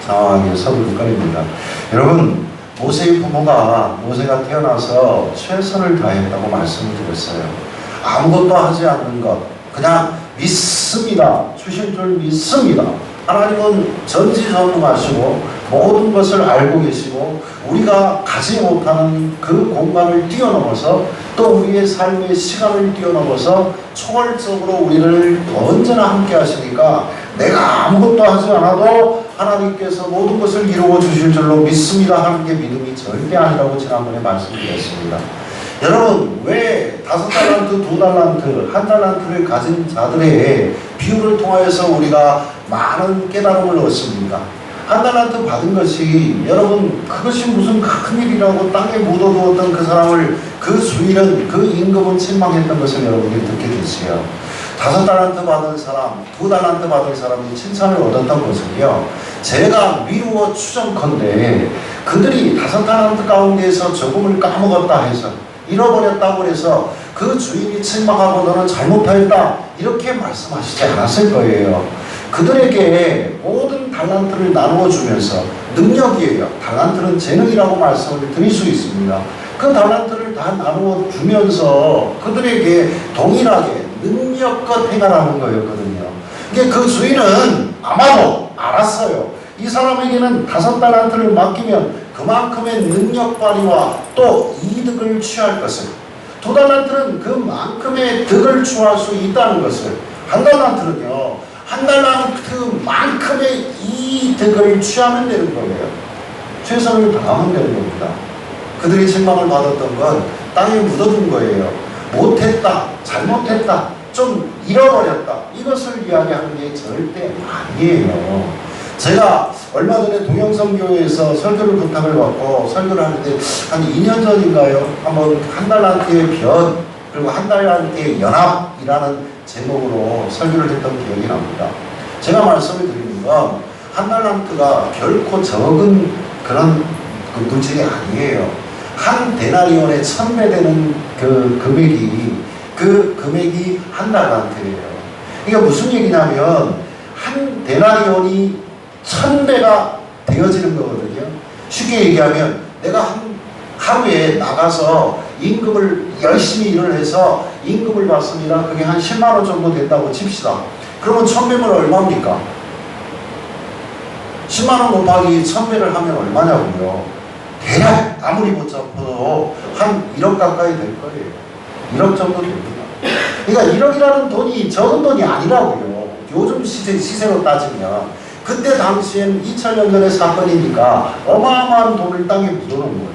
상황에 서로 꺼냅니다. 여러분, 모세의 부모가 모세가 태어나서 최선을 다했다고 말씀을 드렸어요. 아무것도 하지 않는 것, 그냥 믿습니다. 주실 줄 믿습니다. 하나님은 전지전능하시고 모든 것을 알고 계시고 우리가 가지 못하는 그 공간을 뛰어넘어서 또 우리의 삶의 시간을 뛰어넘어서 초월적으로 우리를 언제나 함께 하시니까 내가 아무것도 하지 않아도 하나님께서 모든 것을 이루어 주실 줄로 믿습니다 하는 게 믿음이 절대 아니라고 지난번에 말씀드렸습니다. 여러분, 왜 5달란트, 2달란트, 1달란트를 가진 자들의 비유를 통하여서 우리가 많은 깨달음을 얻습니까? 1달란트 받은 것이, 여러분, 그것이 무슨 큰 일이라고 땅에 묻어두었던 그 사람을, 그 수일은, 그 임금은 책망했던 것을 여러분이 듣게 됐어요. 5달란트 받은 사람, 2달란트 받은 사람이 칭찬을 얻었던 것은요, 제가 미루어 추정컨대 그들이 5달란트 가운데에서 조금을 까먹었다 해서, 잃어버렸다고 해서 그 주인이 책망하고 너는 잘못하였다 이렇게 말씀하시지 않았을 거예요. 그들에게 모든 달란트를 나누어 주면서, 능력이에요. 달란트는 재능이라고 말씀을 드릴 수 있습니다. 그 달란트를 다 나누어 주면서 그들에게 동일하게 능력껏 행하라는 거였거든요. 그러니까 그 주인은 아마도 알았어요. 이 사람에게는 5달란트를 맡기면 그만큼의 능력 발휘와 또 이득을 취할 것을, 2달란트는 그만큼의 득을 취할 수 있다는 것을, 1달란트는요 1달란트만큼의 이득을 취하면 되는 거예요. 최선을 다하면 되는 겁니다. 그들이 책망을 받았던 건 땅에 묻어둔 거예요. 못했다, 잘못했다, 좀 잃어버렸다, 이것을 이야기하는 게 절대 아니에요. 제가 얼마 전에 동영선교회에서 설교를 부탁을 받고 설교를 하는데 한 2년 전인가요? 한번 1달란트의 변, 그리고 1달란트의 연합이라는 제목으로 설교를 했던 기억이 납니다. 제가 말씀을 드리는 건 1달란트가 결코 적은 그런 그 물질이 아니에요. 한 데나리온에 1000배 되는 그 금액이 1달란트예요. 이게 무슨 얘기냐면 한 데나리온이 1000배가 되어지는 거거든요. 쉽게 얘기하면 내가 하루에 나가서 임금을 열심히 일을 해서 임금을 받습니다. 그게 한 10만 원 정도 된다고 칩시다. 그러면 1000배면 얼마입니까? 10만 원 곱하기 1000배를 하면 얼마냐고요. 대략 아무리 못 잡아도 한 1억 가까이 될 거예요. 1억 정도 됩니다. 그러니까 1억이라는 돈이 적은 돈이 아니라고요. 요즘 시세로 따지면. 그때 당시엔 2000년 전의 사건이니까 어마어마한 돈을 땅에 묻어놓은 거예요.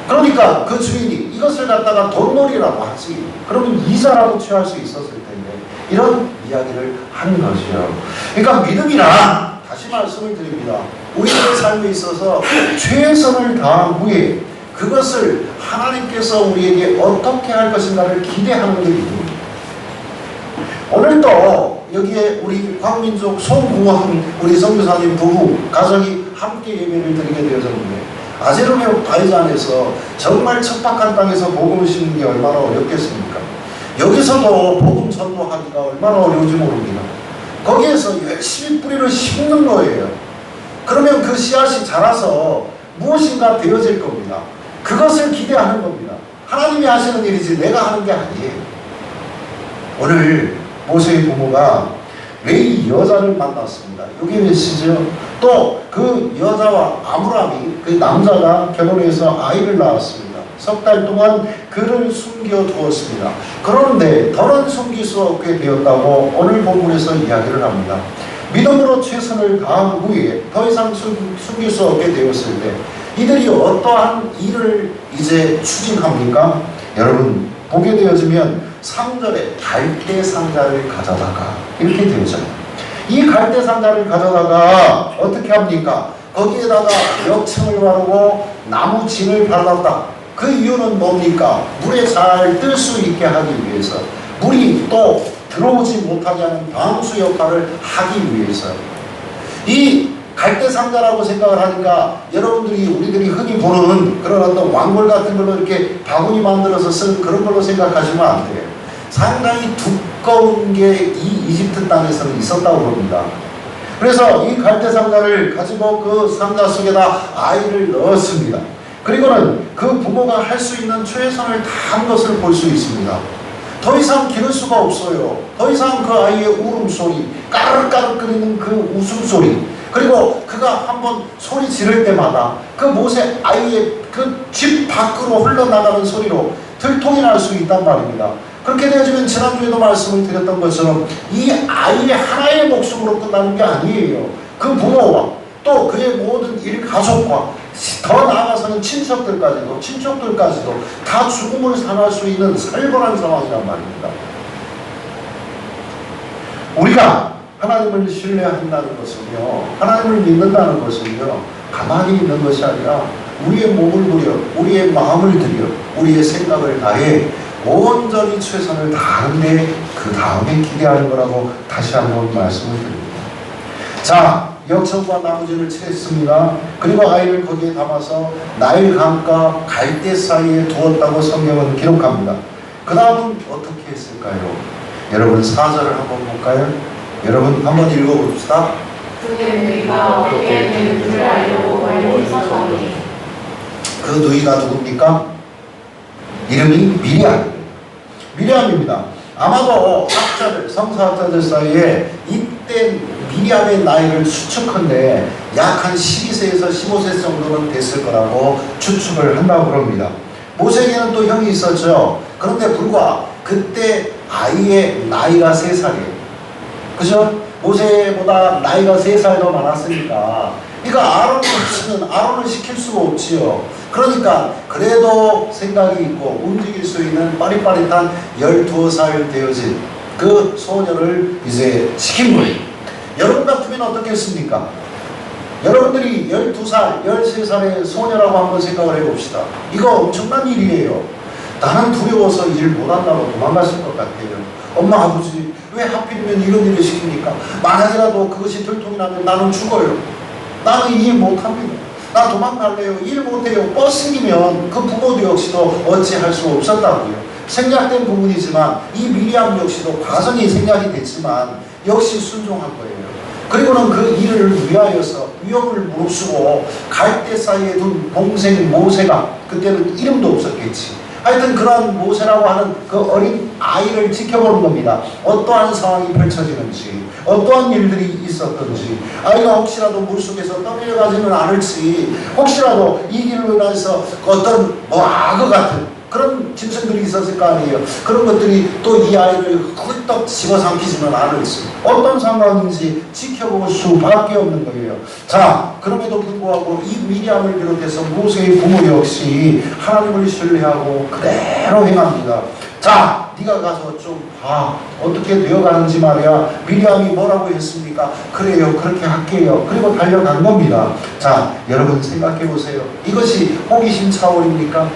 그러니까 그 주인이 이것을 갖다가 돈놀이라고 하지, 그러면 이자라도 취할 수 있었을 텐데, 이런 이야기를 한 것이요. 그러니까 믿음이란, 다시 말씀을 드립니다, 우리의 삶에 있어서 최선을 다한 후에 그것을 하나님께서 우리에게 어떻게 할 것인가를 기대하는 게 믿음입니다. 오늘도 여기에 우리 광민족 송궁원 우리 선교사님 부부 가족이 함께 예배를 드리게 되어졌는데, 아제르바이잔에서 정말 척박한 땅에서 복음을 심는 게 얼마나 어렵겠습니까? 여기서도 복음 전도하기가 얼마나 어려운지 모릅니다. 거기에서 열심히 뿌리를 심는 거예요. 그러면 그 씨앗이 자라서 무엇인가 되어질 겁니다. 그것을 기대하는 겁니다. 하나님이 하시는 일이지 내가 하는 게 아니에요. 오늘 모세의 부모가 왜 이 여자를 만났습니다. 이게 메시지죠. 또 그 여자와 아브라함이, 그 남자가 결혼해서 아이를 낳았습니다. 3달 동안 그를 숨겨두었습니다. 그런데 더는 숨길 수 없게 되었다고 오늘 본문에서 이야기를 합니다. 믿음으로 최선을 다한 후에 더 이상 숨길 수 없게 되었을 때 이들이 어떠한 일을 이제 추진합니까? 여러분, 보게 되어지면 3절에 갈대 상자를 가져다가 이렇게 되어져요. 이 갈대 상자를 가져다가 어떻게 합니까? 거기에다가 멱층을 바르고 나무 진을 발랐다. 그 이유는 뭡니까? 물에 잘 뜰 수 있게 하기 위해서, 물이 또 들어오지 못하게 하는 방수 역할을 하기 위해서. 이 갈대 상자라고 생각을 하니까 여러분들이, 우리들이 흔히 보는 그런 어떤 왕골 같은 걸로 이렇게 바구니 만들어서 쓰는 그런 걸로 생각하시면 안 돼요. 상당히 두꺼운 게 이 이집트 땅에서는 있었다고 봅니다. 그래서 이 갈대 상자를 가지고 그 상자 속에다 아이를 넣었습니다. 그리고는 그 부모가 할 수 있는 최선을 다한 것을 볼 수 있습니다. 더 이상 기를 수가 없어요. 더 이상 그 아이의 울음소리, 까르르까르거리는 그 웃음소리, 그리고 그가 한번 소리 지를 때마다 그 모세 아이의 그 집 밖으로 흘러나가는 소리로 들통이 날 수 있단 말입니다. 그렇게 되어지면 지난주에도 말씀을 드렸던 것처럼 이 아이의 하나의 목숨으로 끝나는 게 아니에요. 그 부모와 또 그의 모든 일가족과 더 나아가서는 친척들까지도 다 죽음을 당할 수 있는 살벌한 상황이란 말입니다. 우리가 하나님을 신뢰한다는 것은요, 하나님을 믿는다는 것은요, 가만히 있는 것이 아니라 우리의 몸을 들여, 우리의 마음을 들여, 우리의 생각을 다해 온전히 최선을 다하는데 그 다음에 기대하는 거라고 다시 한번 말씀을 드립니다. 자, 역청과 나무지를 쳤습니다. 그리고 아이를 거기에 담아서 나일 강가 갈대 사이에 두었다고 성경은 기록합니다. 그 다음은 어떻게 했을까요? 여러분 4절을 한번 볼까요? 여러분 한번 읽어봅시다. 그 누이가 누굽니까? 이름이 미리암입니다. 아마도 성서학자들 사이에 이때 미리암의 나이를 추측한데 약 한 12세에서 15세 정도는 됐을 거라고 추측을 한다고 그럽니다. 모세에게는 또 형이 있었죠. 그런데 불과 그때 아이의 나이가 3살이에요. 그죠? 모세보다 나이가 3살 더 많았으니까, 그러니까 아론을 시킬 수가 없지요. 그러니까 그래도 생각이 있고 움직일 수 있는 빠릿빠릿한 12살 되어진 그 소녀를 이제 시킨 거예요. 여러분 같으면 어떻겠습니까? 여러분들이 12살, 13살의 소녀라고 한번 생각을 해봅시다. 이거 엄청난 일이에요. 나는 두려워서 일 못한다고 도망갔을 것 같아요. 엄마, 아버지, 왜 하필이면 이런 일을 시킵니까? 만약이라도 그것이 들통이 나면 나는 죽어요. 나는 일 못합니다. 나 도망갈래요. 일 못해요. 뻗으면 그 부모도 역시도 어찌할 수 없었다고요. 생략된 부분이지만 이 미리암 역시도 과정이 생략이 됐지만 역시 순종한 거예요. 그리고는 그 일을 위하여서 위협을 무릅쓰고 갈대 사이에 둔 동생 모세가, 그때는 이름도 없었겠지, 하여튼 그러한 모세라고 하는 그 어린 아이를 지켜보는 겁니다. 어떠한 상황이 펼쳐지는지, 어떠한 일들이 있었던지, 아이가 혹시라도 물속에서 떠내려가지는 않을지, 혹시라도 이 길로 인해서 어떤 악어 같은 그런 짐승들이 있었을 거 아니에요. 그런 것들이 또 이 아이를 훌떡 집어삼키지는 않을지, 어떤 상황인지 지켜볼 수밖에 없는 거예요. 자, 그럼에도 불구하고 이 미리암을 비롯해서 모세의 부모 역시 하나님을 신뢰하고 그대로 행합니다. 자, 네가 가서 좀 봐. 어떻게 되어가는지 말이야. 미리암이 뭐라고 했습니까? 그래요, 그렇게 할게요. 그리고 달려간 겁니다. 자, 여러분 생각해 보세요. 이것이 호기심 차원입니까?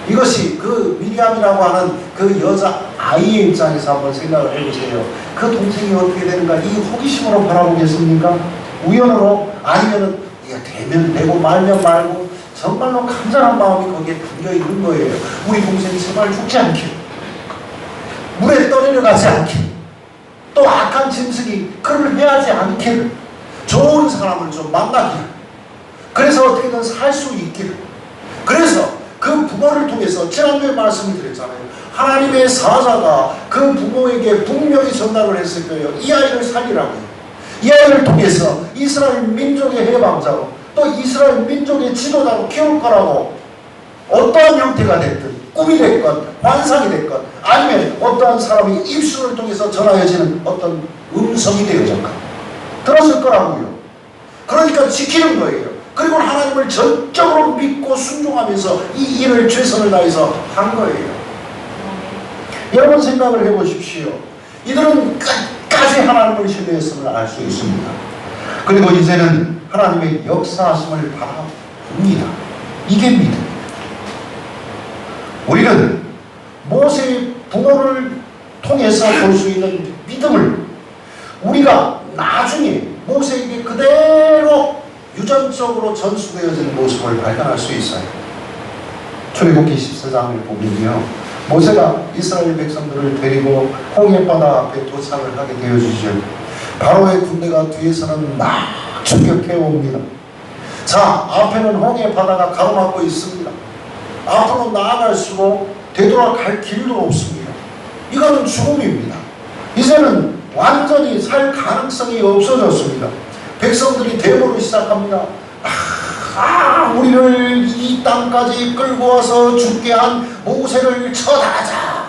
이것이 그 미리암이라고 하는 그 여자 아이의 입장에서 한번 생각을 해보세요. 그 동생이 어떻게 되는가? 이 호기심으로 바라보겠습니까? 우연으로? 아니면은 되면 되고 말면 말고 정말로 간절한 마음이 거기에 담겨 있는 거예요. 우리 동생이 제발 죽지 않길, 물에 떠내려가지 않길, 또 악한 짐승이 그를 해하지 않길, 좋은 사람을 좀 만나길, 그래서 어떻게든 살 수 있길. 그래서 그 부모를 통해서 지난주에 말씀을 드렸잖아요. 하나님의 사자가 그 부모에게 분명히 전달을 했을 거예요. 이 아이를 살리라고요. 이 아이를 통해서 이스라엘 민족의 해방자로, 또 이스라엘 민족의 지도자로 키울 거라고. 어떠한 형태가 됐든, 꿈이 됐건 환상이 됐건 아니면 어떠한 사람이 입술을 통해서 전하여지는 어떤 음성이 되어졌건 들었을 거라고요. 그러니까 지키는 거예요. 그리고 하나님을 전적으로 믿고 순종하면서 이 일을 최선을 다해서 한 거예요. 여러분 생각을 해보십시오. 이들은 끝까지 하나님을 신뢰했음을 알 수 있습니다. 그리고 이제는 하나님의 역사하심을 바라봅니다. 이게 믿음입니다. 우리는 모세의 부모를 통해서 볼 수 있는 믿음을 우리가 나중에 모세에게 그대로 유전적으로 전수되어지는 모습을 발견할 수 있어요. 출애굽기 14장을 보면요, 모세가 이스라엘 백성들을 데리고 홍해바다 앞에 도착을 하게 되어지죠. 바로의 군대가 뒤에서는 막 추격해 옵니다. 자, 앞에는 홍해 바다가 가로막고 있습니다. 앞으로 나아갈수록 되돌아갈 길도 없습니다. 이거는 죽음입니다. 이제는 완전히 살 가능성이 없어졌습니다. 백성들이 대모를 시작합니다. 우리를 이 땅까지 끌고 와서 죽게 한 모세를 처단하자.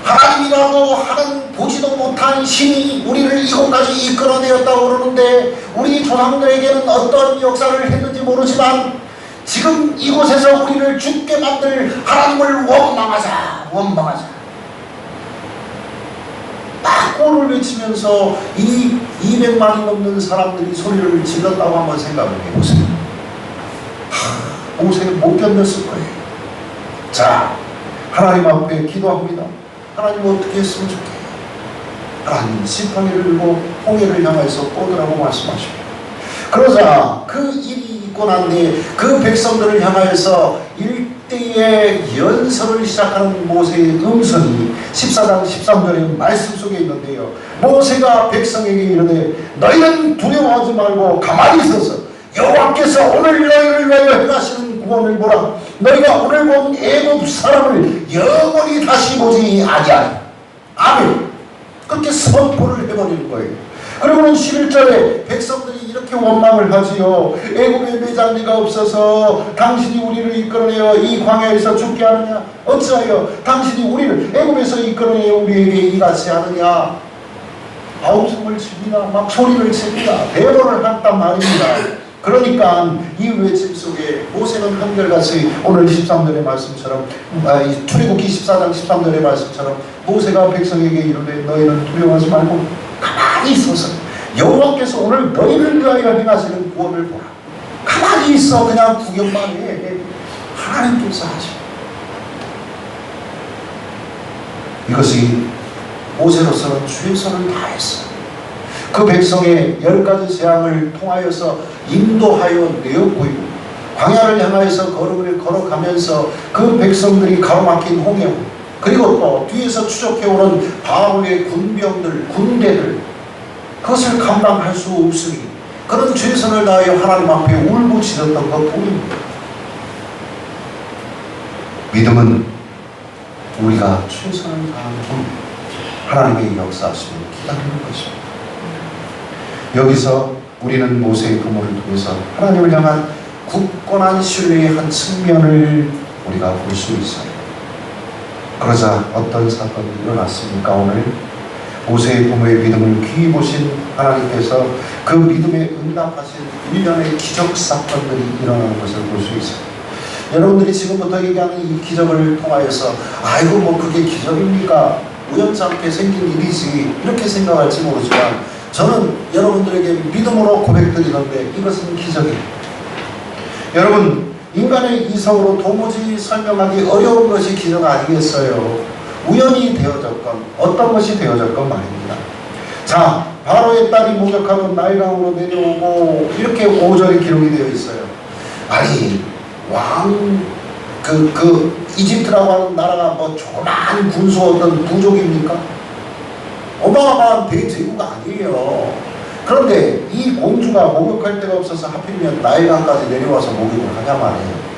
하나님이라고 하는 보지도 못한 신이 우리를 이곳까지 이끌어내었다고 그러는데 우리 조상들에게는 어떤 역사를 했는지 모르지만 지금 이곳에서 우리를 죽게 만들 하나님을 원망하자. 원망하자. 구호를 외치면서 이 200만이 넘는 사람들이 소리를 질렀다고 한번 생각을 해보세요. 모세는 못 견뎠을 거예요. 자, 하나님 앞에 기도합니다. 하나님 어떻게 했으면 좋겠어요? 하나님 지팡이를 들고 홍해를 향해서 뻗으라고 말씀하십니다. 그러자 그 일이 있고 난 뒤에 그 백성들을 향하여서 일대의 연설을 시작하는 모세의 음성이 14장 13절의 말씀 속에 있는데요. 모세가 백성에게 이르되 너희는 두려워하지 말고 가만히 있어서 여호와께서 오늘 너희를 위하여 행하시는 구원을 보라. 너희가 오늘 본 애굽 사람을 영원히 다시 보지 아니하리. 아멘. 그렇게 선포를 해버리는 거예요. 그리고는 11절에 백성들이 이렇게 원망을 하지요. 애굽에 매장리가 없어서 당신이 우리를 이끌어내어 이 광야에서 죽게 하느냐? 어찌하여 당신이 우리를 애굽에서 이끌어내어 우리에게 이같이 하느냐? 아우성을 칩니다. 막 소리를 칩니다. 대본을 했단 말입니다. 그러니까 이 외침 속에 모세는 한결같이 오늘 13절의 말씀처럼 출애굽기 14장 13절의 말씀처럼 모세가 백성에게 이르되 너희는 두려워하지 말고 가만히 있어서 여호와께서 오늘 너희를 위하여 행하시는 구원을 보라. 가만히 있어. 그냥 구경만 해. 하나님께서 하시오. 이것이 모세로서는 최선을 다했어. 그 백성의 10가지 재앙을 통하여서 인도하여 내었고요. 광야를 향하여서 걸음을 걸어가면서 그 백성들이 가로막힌 홍해, 그리고 또 뒤에서 추적해오는 바로의 군병들, 군대들, 그것을 감당할 수 없으니 그런 최선을 다하여 하나님 앞에 울부짖었던 것뿐입니다. 믿음은 우리가 최선을 다하는 하나님의 역사하심을 기다리는 것입니다. 여기서 우리는 모세의 부모를 통해서 하나님을 향한 굳건한 신뢰의 한 측면을 우리가 볼 수 있어요. 그러자 어떤 사건이 일어났습니까? 오늘 모세의 부모의 믿음을 귀히 보신 하나님께서 그 믿음에 응답하신 일련의 기적 사건들이 일어나는 것을 볼 수 있어요. 여러분들이 지금부터 얘기하는 이 기적을 통하여서 아이고 뭐 그게 기적입니까? 우연찮게 생긴 일이지 이렇게 생각할지 모르지만 저는 여러분들에게 믿음으로 고백드리는데 이것은 기적입니다. 여러분, 인간의 이성으로 도무지 설명하기 어려운 것이 기적 아니겠어요? 우연히 되어졌건 어떤 것이 되어졌건 말입니다. 자, 바로의 딸이 목욕하면 나일강으로 내려오고 이렇게 5절에 기록이 되어 있어요. 아니 이집트라고 하는 나라가 뭐 조그마한 군수 어떤 부족입니까? 어마어마한 대제국가 아니에요. 그런데 이 공주가 목욕할 데가 없어서 하필이면 나일강까지 내려와서 목욕을 하냐 말이에요.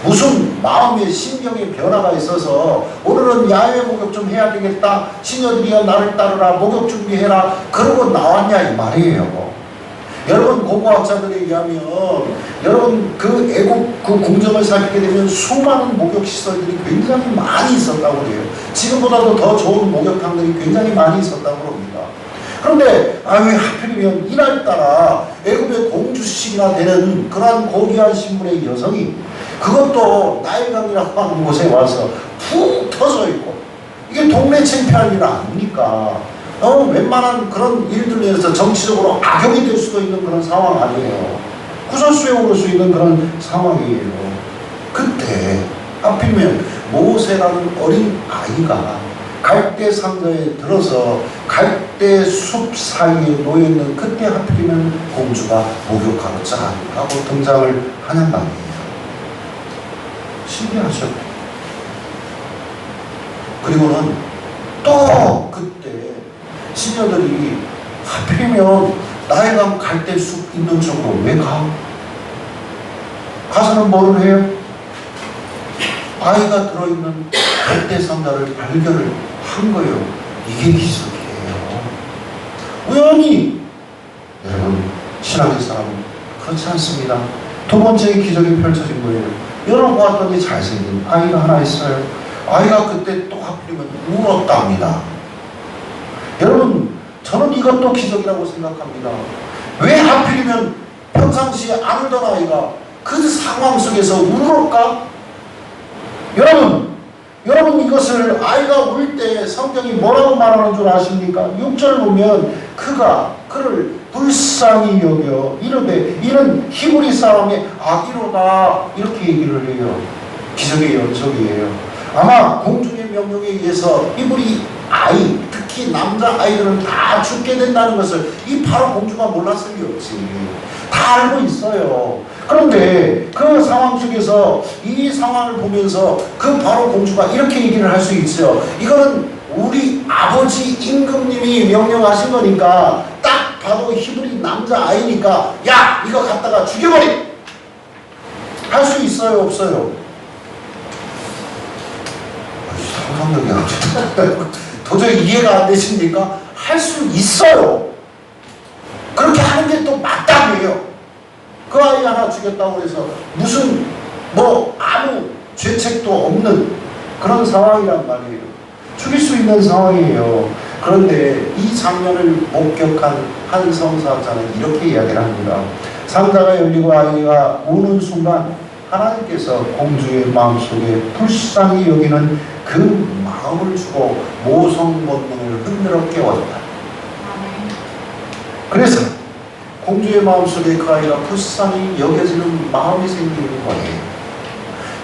무슨 마음의 심경의 변화가 있어서 오늘은 야외 목욕 좀 해야 되겠다. 시녀들이여 나를 따르라. 목욕 준비해라. 그러고 나왔냐 이 말이에요. 여러분 고고학자들에 의하면 여러분 그 애국 그 궁정을 살피게 되면 수많은 목욕 시설들이 굉장히 많이 있었다고 해요. 지금보다도 더 좋은 목욕탕들이 굉장히 많이 있었다고 합니다. 그런데 왜 하필이면 이날따라 애굽의 공주씩이나 되는 그러한 고귀한 신분의 여성이 그것도 나일강이라고 하는 곳에 와서 푹 터져 있고 이게 동네 창피할 일 아닙니까? 웬만한 그런 일들에서 정치적으로 악용이 될 수도 있는 그런 상황 아니에요. 구설수에 오를 수 있는 그런 상황이에요. 그때 하필이면 모세라는 어린 아이가 갈대 상자에 들어서 갈대 숲 사이에 놓여있는 그때 하필이면 공주가 목욕하러 짠 하고 등장을 하냔 말이에요. 신기하죠? 그리고는 또 그때 시녀들이 하필이면 나일강 갈대숲 있는 쪽으로 왜 가? 가서는 뭐를 해요? 아이가 들어있는 갈대 상자를 발견을 한 거예요. 이게 기적이에요. 우연히 여러분, 신앙의 사람은 그렇지 않습니다. 두 번째 기적이 펼쳐진 거예요. 열어보았더니 잘생긴 아이가 하나 있어요. 아이가 그때 또 하필이면 울었답니다. 여러분, 저는 이것도 기적이라고 생각합니다. 왜 하필이면 평상시에 안 울던 아이가 그 상황 속에서 울을까? 여러분 이것을 아이가 울 때 성경이 뭐라고 말하는 줄 아십니까? 6절 보면 그를 불쌍히 여겨 이르되 이는 히브리 사람의 아기로다 이렇게 얘기를 해요. 기적의 연속이에요. 아마 공중의 명령에 의해서 히브리 아이, 특히 남자 아이들은 다 죽게 된다는 것을 이 바로 공주가 몰랐을 리 없지. 다 알고 있어요. 그런데 그 상황 속에서 이 상황을 보면서 그 바로 공주가 이렇게 얘기를 할 수 있어요. 이거는 우리 아버지 임금님이 명령하신 거니까 딱 봐도 히브리 남자 아이니까 야 이거 갖다가 죽여버려! 할 수 있어요 없어요? 상상력이 안 돼. 도저히 이해가 안 되십니까? 할 수 있어요. 그렇게 하는 게 또 마땅해요. 그 아이 하나 죽였다고 해서 무슨 아무 죄책도 없는 그런 상황이란 말이에요. 죽일 수 있는 상황이에요. 그런데 이 장면을 목격한 한 성사자는 이렇게 이야기를 합니다. 상자가 열리고 아이가 우는 순간 하나님께서 공주의 마음속에 불쌍히 여기는 그 마음을 주고 모성 본능을 흔들어 깨웠다. 그래서 공주의 마음속에 그 아이가 불쌍히 여겨지는 마음이 생기는 거예요.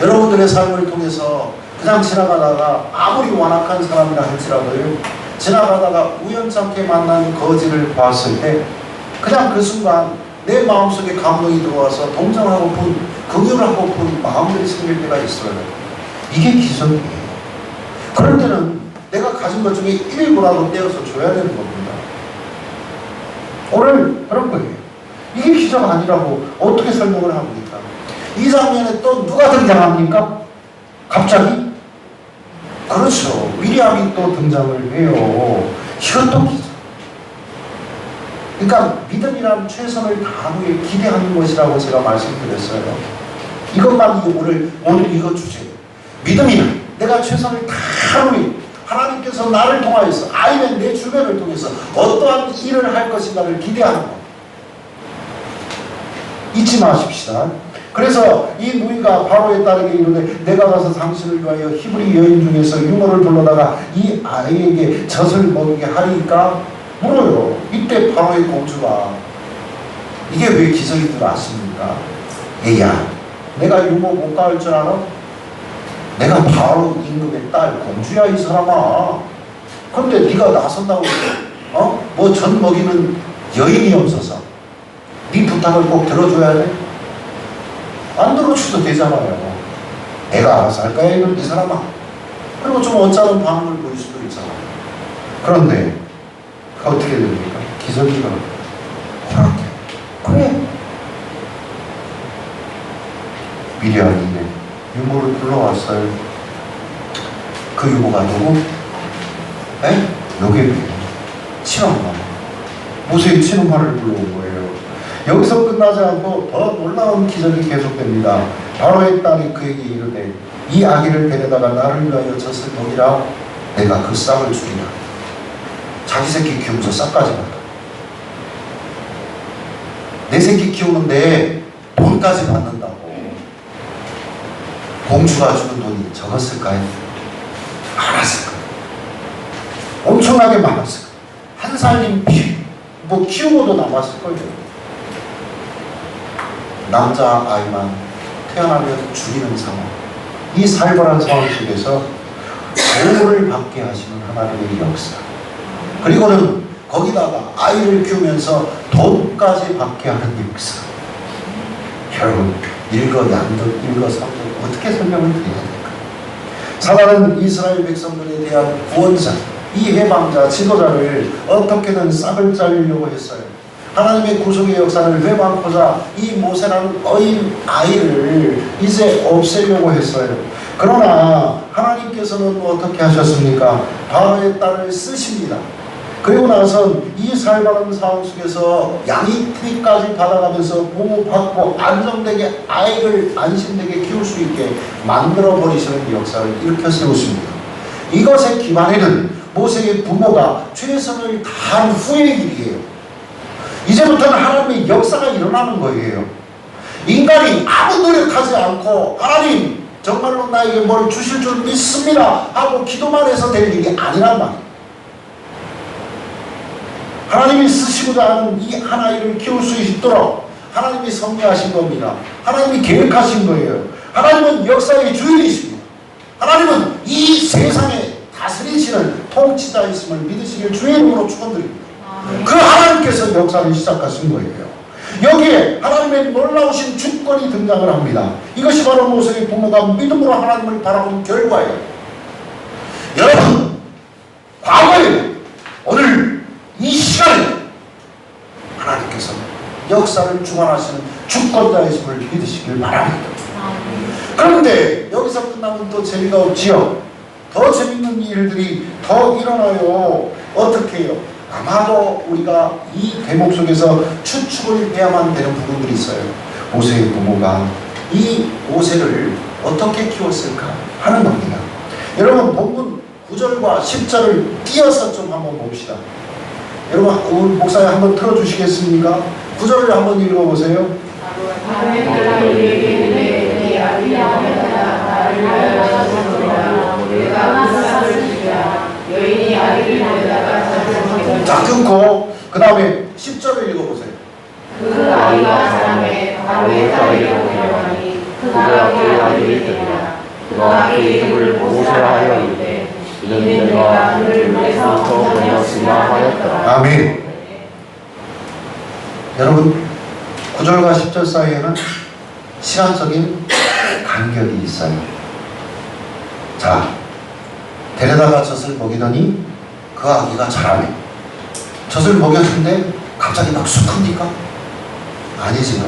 여러분들의 삶을 통해서 그냥 지나가다가 아무리 완악한 사람이라 할지라도요, 지나가다가 우연찮게 만난 거지를 봤을 때 그냥 그 순간 내 마음속에 감동이 들어와서 동정하고픈, 긍휼하고픈 마음들이 생길 때가 있어요. 이게 기적이에요. 그럴 때는 내가 가진 것 중에 일부라도 떼어서 줘야 되는 겁니다. 오늘 그런 거예요. 이게 기적 아니라고 어떻게 설명을 합니까? 이 장면에 또 누가 등장합니까? 갑자기? 그렇죠. 위리암이 또 등장을 해요. 이것도 기적. 그러니까 믿음이란 최선을 다하는 게 기대하는 것이라고 제가 말씀드렸어요. 이것만 오늘 이거 주제예요. 믿음이란 내가 최선을 다하노니 하나님께서 나를 통하여서 아니면 내 주변을 통해서 어떠한 일을 할 것인가를 기대하는 것. 잊지 마십시다. 그래서 이 누이가 바로에 따르게 이르되 내가 가서 당신을 위하여 히브리 여인 중에서 유모를 불러다가 이 아이에게 젖을 먹이게 하리까 물어요. 이때 바로의 공주가 이게 왜 기적인 줄 아십니까? 얘야 내가 유모 못 가을 줄 알아? 내가 바로 임금의 딸 공주야 이 사람아. 그런데 네가 나선다고 뭐 젖 먹이는 여인이 없어서 네 부탁을 꼭 들어줘야 돼? 안 들어줘도 되잖아요. 내가 알아서 할 거야 이 사람아. 그리고 좀 언짢은 반응을 보일 수도 있잖아. 그런데 어떻게 됩니까? 기적이가 허락해. 그래. 미리암이 유모를 불러왔어요. 그 유모가 누구? 요괴 친엄마. 모세의 친엄마를 불러온 거예요. 여기서 끝나지 않고 더 놀라운 기적이 계속됩니다. 바로의 딸이 그에게 이르되 이 아기를 데려다가 나를 위하여 젖을 먹이라. 내가 그 싹을 주리라. 자기 새끼 키우면서 싹까지 받아. 내 새끼 키우는데 돈까지 받는다고. 공주가 주는 돈이 적었을까요? 많았을 거예요. 엄청나게 많았을 거예요. 한 살림 키우고도 남았을 거예요. 남자 아이만 태어나면 죽이는 상황. 이 살벌한 상황 속에서 보호를 받게 하시는 하나님의 역사. 그리고는 거기다가 아이를 키우면서 돈까지 받게 하는 역사. 여러분 일거양득 일거삼득 어떻게 설명을 드려야 될까? 사단은 이스라엘 백성들에 대한 구원자, 이 해방자, 지도자를 어떻게든 싹을 잘리려고 했어요. 하나님의 구속의 역사를 회방하고자 이 모세라는 어린 아이를 이제 없애려고 했어요. 그러나 하나님께서는 어떻게 하셨습니까? 바로의 딸을 쓰십니다. 그리고 나선 이 살바른 상황 속에서 양이 트리까지 받아가면서 보호받고 안정되게 아이를 안심되게 키울 수 있게 만들어 버리시는 역사를 일으켜 세우십니다. 이것의 기반에는 모세의 부모가 최선을 다한 후의 일이에요. 이제부터는 하나님의 역사가 일어나는 거예요. 인간이 아무 노력하지 않고 하나님 정말로 나에게 뭘 주실 줄 믿습니다 하고 기도만 해서 될 일이 아니란 말이에요. 하나님이 쓰시고자 하는 이 한 아이를 키울 수 있도록 하나님이 섭리하신 겁니다. 하나님이 계획하신 거예요. 하나님은 역사의 주인이십니다. 하나님은 이 세상에 다스리시는 통치자이심을 믿으시길 주의 이름으로 축원드립니다. 그 하나님께서 역사를 시작하신 거예요. 여기에 하나님의 놀라우신 주권이 등장을 합니다. 이것이 바로 모세의 부모가 믿음으로 하나님을 바라본 결과예요. 여러분, 과거에 오늘 이 시간에 하나님께서 역사를 주관하시는 주권자이심을 믿으시길 바랍니다. 그런데 여기서 끝나면 또 재미가 없지요. 더 재밌는 일들이 더 일어나요. 어떻게 해요? 아마도 우리가 이 대목 속에서 추측을 해야만 되는 부분들이 있어요. 모세의 부모가 이 모세를 어떻게 키웠을까 하는 겁니다. 여러분, 본문 9절과 10절을 띄어서 좀 한번 봅시다. 여러분, 우리 목사님 한번 틀어주시겠습니까? 9절을 한번 읽어보세요. 자, 끊고 그 다음에 10절을 읽어보세요. 그 아이가 자라매 바로의 딸에게로 데려가니 그가 그의 아들이 되리라. 그가 그의 이름을 모세라 하여 이르되 이는 내가 그를 물에서부터 보냈으라 하였더라. 아멘. 여러분, 9절과 10절 사이에는 시간적인 간격이 있어요. 자, 데려다가 젖을 먹이더니 그 아기가 자라매. 젖을 먹였는데 갑자기 막 쑥합니까? 아니지요.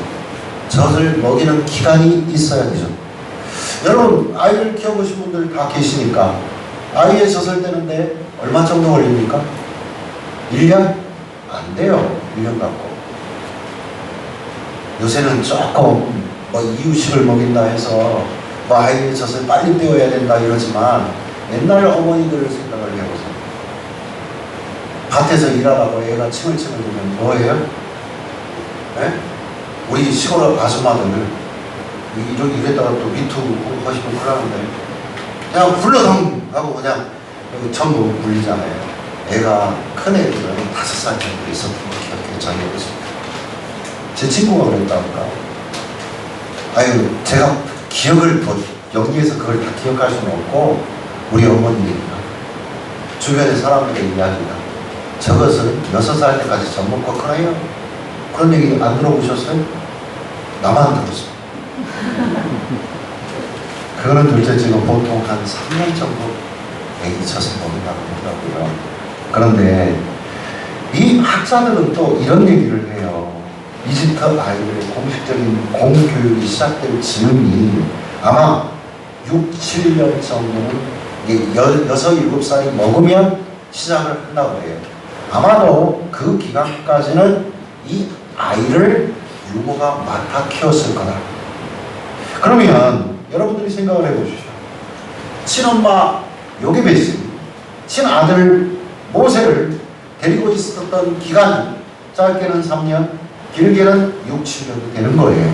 젖을 먹이는 기간이 있어야 되죠. 여러분, 아이를 키워보신 분들 다 계시니까 아이의 젖을 떼는데 얼마 정도 걸립니까? 1년? 안 돼요. 1년 갖고. 요새는 조금 이유식을 먹인다 해서 아이의 젖을 빨리 떼어야 된다 이러지만 옛날 어머니들을 생각을 해보세요. 밭에서 일하다가 애가 침을 흘리면 뭐예요? 네? 우리 시골 아줌마들 이렇게 이랬다가 또 미투 하시면 그러는데 그냥 굴러덩 하고 그냥 여기 전부 물리잖아요. 애가 큰 애들은 5살 정도 있었던 거 기억해 저기해보십니다. 제 친구가 그랬다니까. 아유, 제가 기억을 여기에서 그걸 다 기억할 수는 없고 우리 어머니입니다. 주변의 사람들의 이야기가 저것은 6살 때까지 젖 먹고 크나요? 그런 얘기 안 들어보셨어요? 나만 들었어요. 그거는 둘째치고 보통 한 3년 정도 애기 젖을 먹는다고 하더라고요. 그런데 이 학자들은 또 이런 얘기를 해요. 이집트 아이들의 공식적인 공교육이 시작될 즈음이 아마 6, 7년 정도는 6, 7살이 먹으면 시작을 한다고 해요. 아마도 그 기간까지는 이 아이를 유모가 맡아 키웠을 거다. 그러면 여러분들이 생각을 해보시죠. 친엄마 요게베스, 친아들 모세를 데리고 있었던 기간이 짧게는 3년, 길게는 6, 7년도 되는 거예요.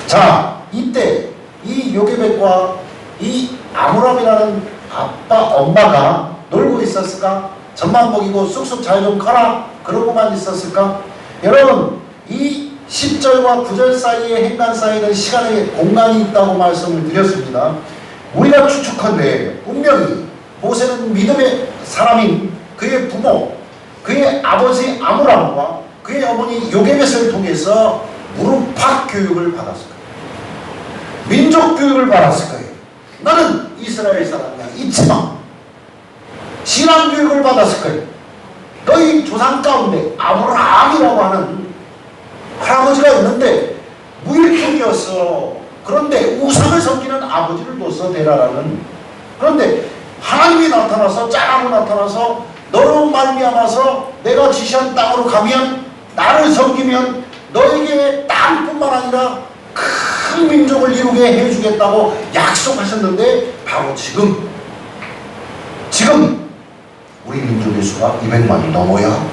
자, 이때 이 요게벳과 이 아므람이라는 아빠, 엄마가 놀고 있었을까? 젖만 먹이고 쑥쑥 잘 좀 커라 그러고만 있었을까? 여러분, 이 10절과 9절 사이의 행간 사이에는 시간의 공간이 있다고 말씀을 드렸습니다. 우리가 추측컨대 분명히 모세는 믿음의 사람인 그의 부모, 그의 아버지 아므람과 그의 어머니 요게벳을 통해서 무릎팍 교육을 받았을 거예요. 민족 교육을 받았을 거예요. 나는 이스라엘 사람이야. 잊지 마. 신앙교육을 받았을 거예요. 너희 조상 가운데 아브라함이라고 하는 할아버지가 있는데 무일푼이었어. 그런데 우상을 섬기는 아버지를 둬서 되라라는. 그런데 하나님이 나타나서 짠하고 나타나서 너로 말미암아서 내가 지시한 땅으로 가면 나를 섬기면 너에게 땅뿐만 아니라 큰 민족을 이루게 해주겠다고 약속하셨는데 바로 지금 우리 민족의 수가 200만이 넘어야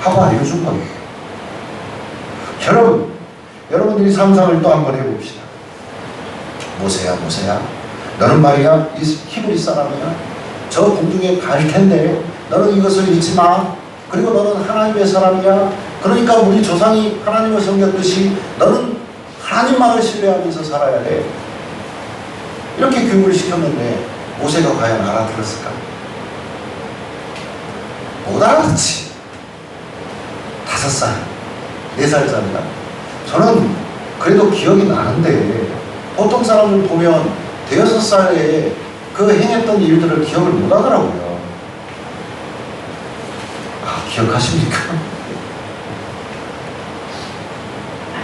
하고 알려준 거예요. 여러분들이 상상을 또 한번 해봅시다. 모세야 너는 말이야 히브리 사람이야. 저 공중에 갈 텐데 너는 이것을 잊지 마. 그리고 너는 하나님의 사람이야. 그러니까 우리 조상이 하나님을 섬겼듯이 너는 하나님만을 신뢰하면서 살아야 돼. 이렇게 교육을 시켰는데 모세가 과연 알아들었을까? 못 알아듣지. 5살, 4살짜리가. 저는 그래도 기억이 나는데 보통 사람들 보면 5살에 그 행했던 일들을 기억을 못 하더라고요. 기억하십니까?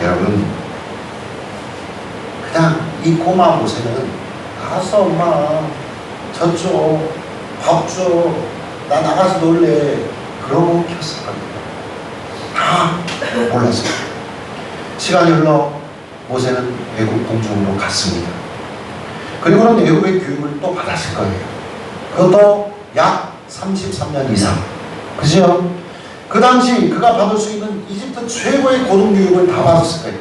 여러분, 그냥 이 꼬마 모세는 알았어 엄마 저쪽 밥 줘. 나 나가서 놀래. 그러고 켰을 겁니다. 몰랐어요. 시간이 흘러 모세는 애굽 공중으로 갔습니다. 그리고는 애굽의 교육을 또 받았을 거예요. 그것도 약 33년 이상. 그죠? 그 당시 그가 받을 수 있는 이집트 최고의 고등교육을 다 받았을 거예요.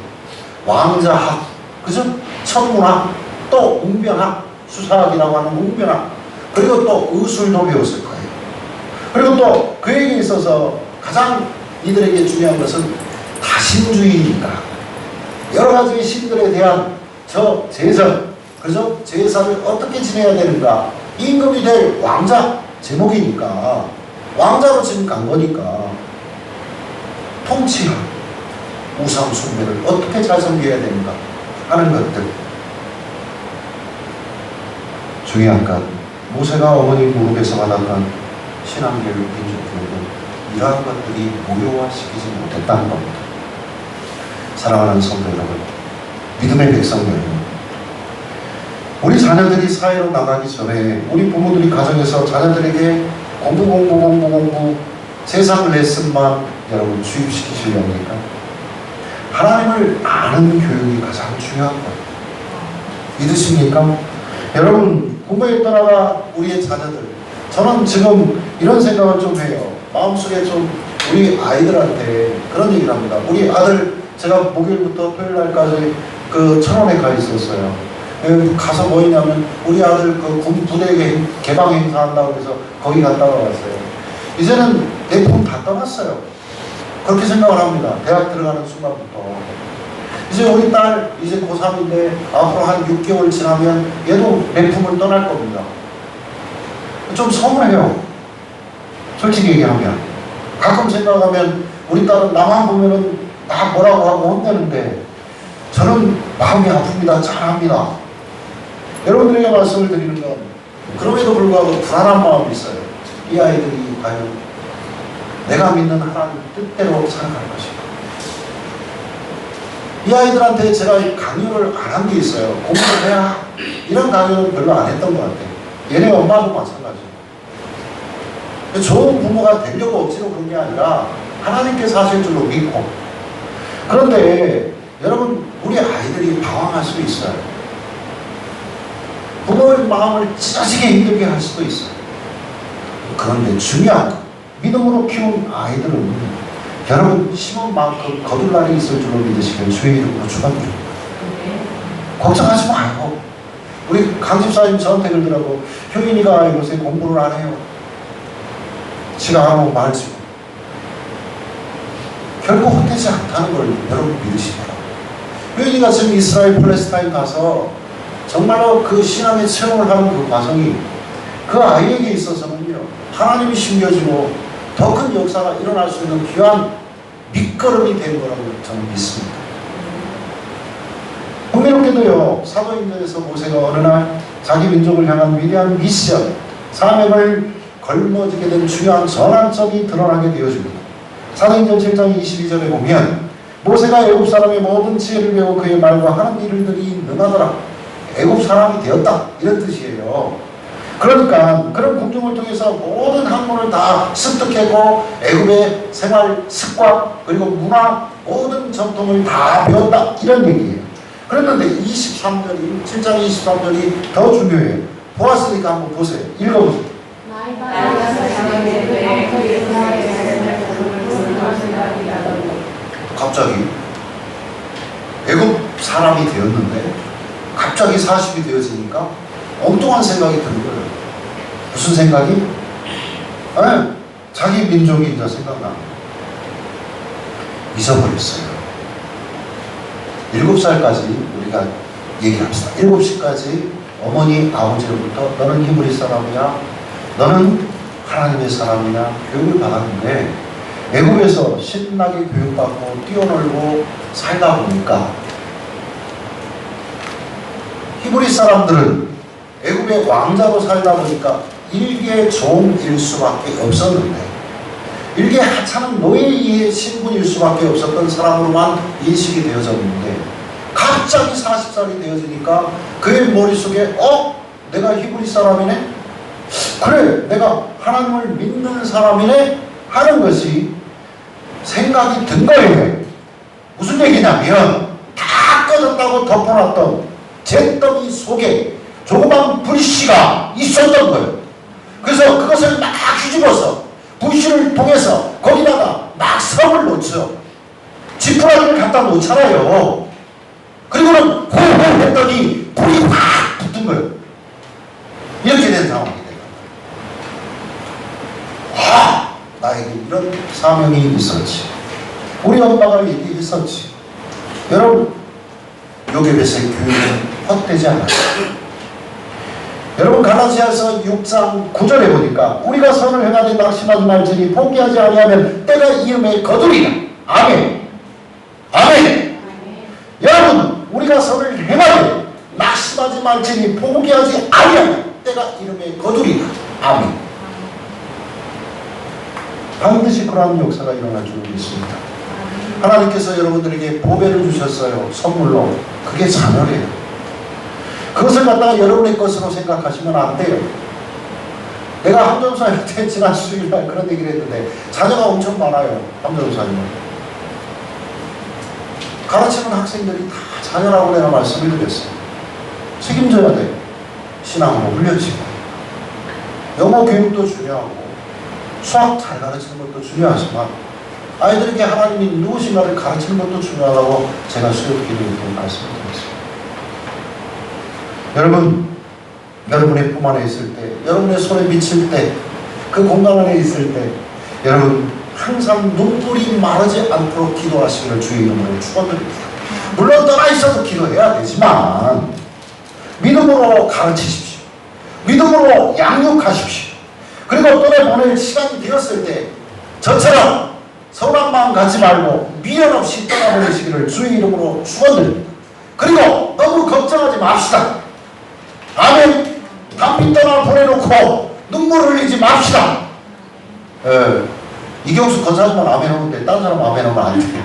왕자학, 그죠? 천문학, 또 웅변학, 수사학이라고 하는 웅변학, 그리고 또 의술도 배웠을 거예요. 그리고 또 그에게 있어서 가장 이들에게 중요한 것은 다신주의니까 여러 가지 신들에 대한 저 제선, 그죠? 제사를 어떻게 지내야 되는가. 임금이 될 왕자 제목이니까 왕자로 지금 간 거니까 통치학, 우상 숭배를 어떻게 잘 섬겨야 되는가 하는 것들. 중요한 건 모세가 어머니 무릎에서 받았던 신앙교육, 민족교육은 이러한 것들이 무효화시키지 못했다는 겁니다. 사랑하는 성도 여러분, 믿음의 백성 여러분, 우리 자녀들이 사회로 나가기 전에 우리 부모들이 가정에서 자녀들에게 공부 세상 레슨만 여러분 주입시키시려니까 하나님을 아는 교육이 가장 중요한 거예요. 믿으십니까? 여러분, 공부에 떠나가 우리의 자녀들, 저는 지금 이런 생각을 좀 해요. 마음속에 좀 우리 아이들한테 그런 얘기를 합니다. 우리 아들, 제가 목요일부터 토요일날까지 그 천원에 가 있었어요. 가서 뭐 했냐면 우리 아들 그 군 부대 개방 행사 한다고 해서 거기 갔다 와봤어요. 이제는 내품 다 떠났어요. 그렇게 생각을 합니다. 대학 들어가는 순간부터. 이제 우리 딸 이제 고3인데 앞으로 한 6개월 지나면 얘도 내품을 떠날 겁니다. 좀 서운해요. 솔직히 얘기하면. 가끔 생각하면 우리 딸은 나만 보면은 막 뭐라고 하고 혼내는데 저는 마음이 아픕니다. 짠합니다. 여러분들에게 말씀을 드리는 건 그럼에도 불구하고 불안한 마음이 있어요. 이 아이들이 과연 내가 믿는 하나님 뜻대로 살아갈 것인가. 이 아이들한테 제가 강요를 안 한 게 있어요. 공부를 해야 이런 강요는 별로 안 했던 것 같아요. 얘네 엄마도 마찬가지예요. 좋은 부모가 되려고 억지로 그런 게 아니라 하나님께서 하실 줄로 믿고. 그런데 여러분, 우리 아이들이 방황할 수 있어요. 부모의 마음을 찢어지게 힘들게 할 수도 있어요. 그런데 중요한 건 믿음으로 키운 아이들은 여러분 심은 만큼 거둘 날이 있을 줄로 믿으시길 주의 이름으로 축원드립니다. 걱정하지 마요. 우리 강 집사님 저한테 그러더라고. 효인이가 요새 공부를 안 해요. 지가 안 하고 말지고. 결코 헛되지 않다는 걸 여러분 믿으시더라고요. 효인이가 지금 이스라엘 팔레스타인 가서 정말로 그 신앙의 체험을 하는 그 과정이 그 아이에게 있어서는요, 하나님이 심겨지고 더 큰 역사가 일어날 수 있는 귀한 밑거름이 된 거라고 저는 믿습니다. 흥미롭게도요, 사도행전에서 모세가 어느 날 자기 민족을 향한 위대한 미션, 사명을 걸머지게 된 중요한 전환점이 드러나게 되어줍니다. 사도행전 7장 22절에 보면 모세가 애굽 사람의 모든 지혜를 배워 그의 말과 하는 일들이 능하더라. 애굽 사람이 되었다. 이런 뜻이에요. 그러니까 그런 공중을 통해서 모든 학문을 다 습득했고 애굽의 생활 습관 그리고 문화 모든 전통을 다 배웠다. 이런 얘기예요. 그랬는데 23절이 7장 23절이 더 중요해요. 보았으니까 한번 보세요. 읽어보세요. 갑자기 애굽 사람이 되었는데 갑자기 40이 되어지니까 엉뚱한 생각이 드는 거예요. 무슨 생각이? 네, 자기 민족이 이제 생각나. 잊어버렸어요. 7살까지 우리가 얘기합시다. 7시까지 어머니 아버지로부터 너는 히브리 사람이야, 너는 하나님의 사람이냐 교육을 받았는데 애굽에서 신나게 교육받고 뛰어놀고 살다 보니까 히브리 사람들은 애굽의 왕자로 살다 보니까 일개의 종일 수밖에 없었는데 일개 하찮은 노예의 신분일 수밖에 없었던 사람으로만 인식이 되어졌는데 갑자기 40살이 되어지니까 그의 머릿속에 내가 히브리 사람이네? 그래 내가 하나님을 믿는 사람이네? 하는 것이 생각이 든 거예요. 무슨 얘기냐면 다 꺼졌다고 덮어놨던 잿더미 속에 조그만 불씨가 있었던 거예요. 그래서 그것을 막 뒤집어서 불씨를 통해서 거기다가 막 섬을 놓죠. 지푸라기를 갖다 놓잖아요. 그리고는 호호 했더니 불이 확 붙은 거예요. 이렇게 된 상황이 돼요. 나에게 이런 사명이 있었지. 우리 엄마가 얘기했었지. 여러분 요괴배색 교육은 헛되지 않았어요. 여러분 갈라디아서 6장 9절에 보니까 우리가 선을 행하되 낙심하지 말지니 포기하지 아니하면 때가 이름에 거두리라. 아멘. 아멘. 여러분 우리가 선을 행하되 낙심하지 말지니 포기하지 아니하면 때가 이름에 거두리라. 아멘. 반드시 그러한 역사가 일어날 줄 믿습니다. 하나님께서 여러분들에게 보배를 주셨어요. 선물로. 그게 자녀래요. 그것을 갖다가 여러분의 것으로 생각하시면 안 돼요. 내가 함정사님한테 지난 수요일날 그런 얘기를 했는데 자녀가 엄청 많아요. 함정사님은. 가르치는 학생들이 다 자녀라고 내가 말씀을 드렸어요. 책임져야 돼요. 신앙으로 훈련시고 영어 교육도 중요하고 수학 잘 가르치는 것도 중요하지만 아이들에게 하나님이 누구신가를 가르치는 것도 중요하다고 제가 수요 기도에 말씀을 드렸습니다. 여러분, 여러분의 품 안에 있을 때, 여러분의 손에 미칠 때, 그 공간 안에 있을 때, 여러분 항상 눈물이 마르지 않도록 기도하시기를 주의 이름으로 축원드립니다. 물론 떠나 있어도 기도해야 되지만 믿음으로 가르치십시오. 믿음으로 양육하십시오. 그리고 떠내보낼 시간이 되었을 때 저처럼 서운한 마음 갖지 말고 미련 없이 떠나보내시기를 주의 이름으로 축원드립니다. 그리고 너무 걱정하지 맙시다. 아멘. 단비 떠나 보내놓고 눈물 흘리지 맙시다. 이경수 권사님만 아멘 하는데 다른 사람 아멘 하면 안 돼요.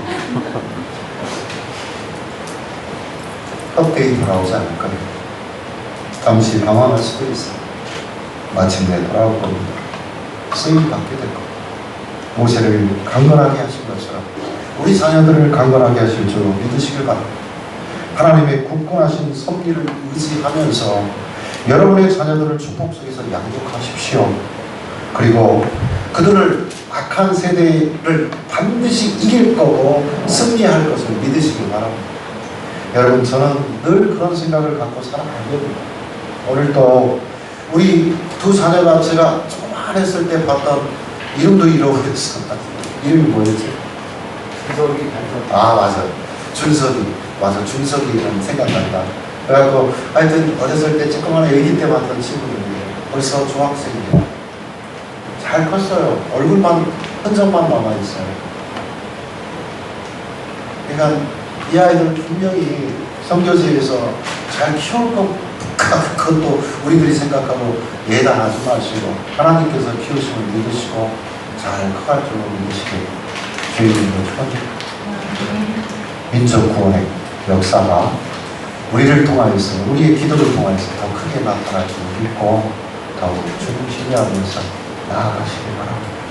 헛되이 돌아오지 않을 거예요. 잠시 방황할 수도 있어요. 마침내 돌아올 겁니다. 쓰임 받게 될 겁니다. 모세를 강건하게 하신 것처럼 우리 자녀들을 강건하게 하실 줄 믿으시길 바랍니다. 하나님의 굳건하신 섭리를 의지하면서 여러분의 자녀들을 축복 속에서 양육하십시오. 그리고 그들을 악한 세대를 반드시 이길 거고 승리할 것을 믿으시길 바랍니다. 여러분 저는 늘 그런 생각을 갖고 살아가거든요. 오늘도 우리 두 자녀가 제가 조그만했을 때 봤던 이름도 잃어버렸어. 이름이 뭐였지? 준석이. 맞아요. 준석이. 맞아. 준석이 이름 생각난다. 그래갖고 하여튼 어렸을 때 조그만 애기 때 봤던 친구들이에요. 벌써 중학생이에요. 잘 컸어요. 얼굴만 흔적만 남아있어요. 그러니까 이 아이들 분명히 선교지에서 잘 키울 그것도 우리들이 생각하고 예단하지 마시고 하나님께서 키우심을 믿으시고 잘 커갈 줄로 믿으시길 주의 이름으로 축원드립니다. 민족 구원의 역사가 우리를 통하여서 우리의 기도를 통하여서 더 크게 나타날 줄 믿고 더욱 주님 신뢰하면서 나아가시기 바랍니다.